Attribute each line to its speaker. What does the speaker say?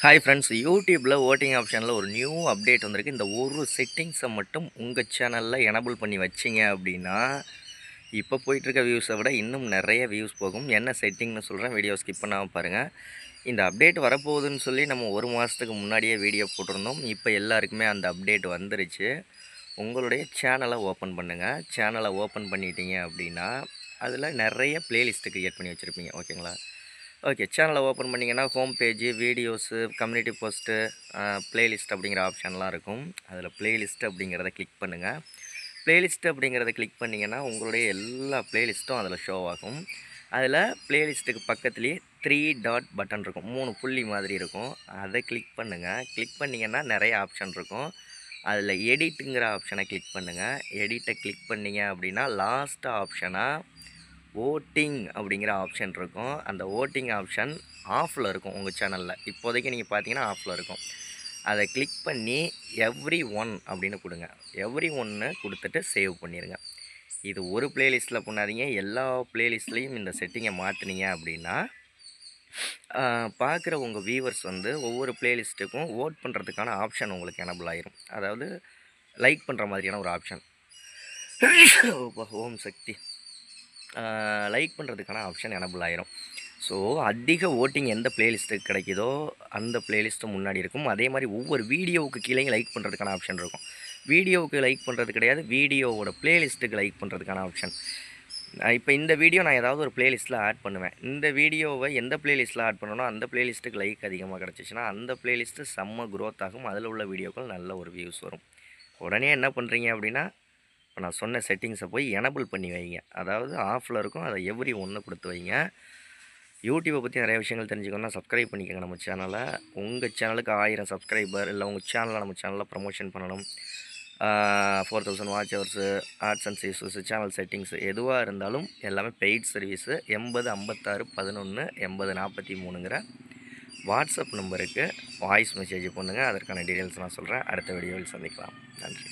Speaker 1: Hi friends, யூடியூப்பில் voting ஆப்ஷனில் ஒரு நியூ அப்டேட் வந்திருக்கு. இந்த ஒரு செட்டிங்ஸை மட்டும் உங்கள் சேனலில் எனபிள் பண்ணி வச்சிங்க அப்படின்னா இப்போ போயிட்டுருக்க வியூஸை விட இன்னும் நிறைய வியூஸ் போகும். என்ன செட்டிங்னு சொல்கிறேன், வீடியோ ஸ்கிப் பண்ணாமல் பாருங்கள். இந்த அப்டேட் வரப்போகுதுன்னு சொல்லி நம்ம ஒரு மாதத்துக்கு முன்னாடியே வீடியோ போட்டிருந்தோம். இப்போ எல்லாருக்குமே அந்த அப்டேட் வந்துருச்சு. உங்களுடைய சேனலை ஓப்பன் பண்ணுங்கள். சேனலை ஓப்பன் பண்ணிட்டீங்க அப்படின்னா அதில் நிறைய ப்ளேலிஸ்ட்டு க்ரியேட் பண்ணி வச்சுருப்பீங்க, ஓகேங்களா? ஓகே, சேனலை ஓப்பன் பண்ணிங்கன்னா home page, videos, community post, playlist அப்படிங்கிற ஆப்ஷன்லாம் இருக்கும். அதில் ப்ளேலிஸ்ட் அப்படிங்கிறத கிளிக் பண்ணுங்கள். ப்ளேலிஸ்ட் அப்படிங்கிறத கிளிக் பண்ணிங்கன்னா உங்களுடைய எல்லா ப்ளேலிஸ்ட்டும் அதில் ஷோ ஆகும். அதில் ப்ளேலிஸ்ட்டுக்கு பக்கத்துலேயே 3 டாட் பட்டன் இருக்கும், 3 புள்ளி மாதிரி இருக்கும். அதை கிளிக் பண்ணுங்கள். கிளிக் பண்ணிங்கன்னா நிறைய ஆப்ஷன் இருக்கும். அதில் எடிட்டுங்கிற ஆப்ஷனை கிளிக் பண்ணுங்கள். எடிட்டை கிளிக் பண்ணிங்க அப்படின்னா லாஸ்ட் ஆப்ஷனாக ஓட்டிங் அப்படிங்கிற ஆப்ஷன் இருக்கும். அந்த ஓட்டிங் ஆப்ஷன் ஆஃபில் இருக்கும் உங்கள் சேனலில். இப்போதைக்கு நீங்கள் பார்த்தீங்கன்னா ஆஃபில் இருக்கும். அதை கிளிக் பண்ணி எவ்ரி ஒன் அப்படின்னு கொடுங்க. எவ்ரி ஒன்று கொடுத்துட்டு சேவ் பண்ணிடுங்க. இது ஒரு ப்ளேலிஸ்ட்டில் பண்ணாதீங்க, எல்லா ப்ளேலிஸ்ட்லேயும் இந்த செட்டிங்கை மாற்றினீங்க அப்படின்னா பார்க்குற உங்கள் வியூவர்ஸ் வந்து ஒவ்வொரு ப்ளேலிஸ்ட்டுக்கும் ஓட் பண்ணுறதுக்கான ஆப்ஷன் உங்களுக்கு எனபிள் ஆயிரும். அதாவது லைக் பண்ணுற மாதிரியான ஒரு ஆப்ஷன். ஓம் சக்தி. லைக் பண்ணுறதுக்கான ஆப்ஷன் எனபிள் ஆயிரும். ஸோ அதிக ஓட்டிங் எந்த ப்ளேலிஸ்ட்டுக்கு கிடைக்குதோ அந்த ப்ளேலிஸ்ட்டு முன்னாடி இருக்கும். அதே மாதிரி ஒவ்வொரு வீடியோவுக்கு கீழேயும் லைக் பண்ணுறதுக்கான ஆப்ஷன் இருக்கும். வீடியோவுக்கு லைக் பண்ணுறது கிடையாது, வீடியோவோட ப்ளேலிஸ்ட்டுக்கு லைக் பண்ணுறதுக்கான ஆப்ஷன். இப்போ இந்த வீடியோ நான் ஏதாவது ஒரு ப்ளேலிஸ்ட்டில் ஆட் பண்ணுவேன். இந்த வீடியோவை எந்த ப்ளேலிஸ்ட்டில் ஆட் பண்ணணும், அந்த ப்ளேலிஸ்ட்டுக்கு லைக் அதிகமாக கிடச்சிச்சின்னா அந்த ப்ளேலிஸ்ட்டு செம்ம க்ரோத் ஆகும். அதில் உள்ள வீடியோக்கள் நல்ல ஒரு வியூஸ் வரும். உடனே என்ன பண்ணுறீங்க அப்படின்னா, இப்போ நான் சொன்ன செட்டிங்ஸை போய் எனபிள் பண்ணி வைங்க. அதாவது ஆஃபில் இருக்கும், அதை எவ்ரி ஒன்று கொடுத்து வைங்க. யூடியூப்பை பற்றி நிறைய விஷயங்கள் தெரிஞ்சுக்கணும்னா சப்ஸ்கிரைப் பண்ணிக்கோங்க நம்ம சேனலை. உங்கள் சேனலுக்கு 1000 சப்ஸ்கிரைபர் இல்லை உங்கள் சேனலை நம்ம சேனலில் ப்ரமோஷன் பண்ணணும், 4000 வாட்ச் ஹவர்ஸு, ஆட்ஸ் அண்ட் சீசஸ், சேனல் செட்டிங்ஸு எதுவாக இருந்தாலும் எல்லாமே பெய்ட் சர்வீஸு. 805611 8043ங்கிற வாட்ஸ்அப் நம்பருக்கு வாய்ஸ் மெசேஜ் பண்ணுங்கள். அதற்கான டீட்டெயில்ஸ் நான் சொல்கிறேன். அடுத்த வீடியோவில் சந்திக்கலாம். நன்றி.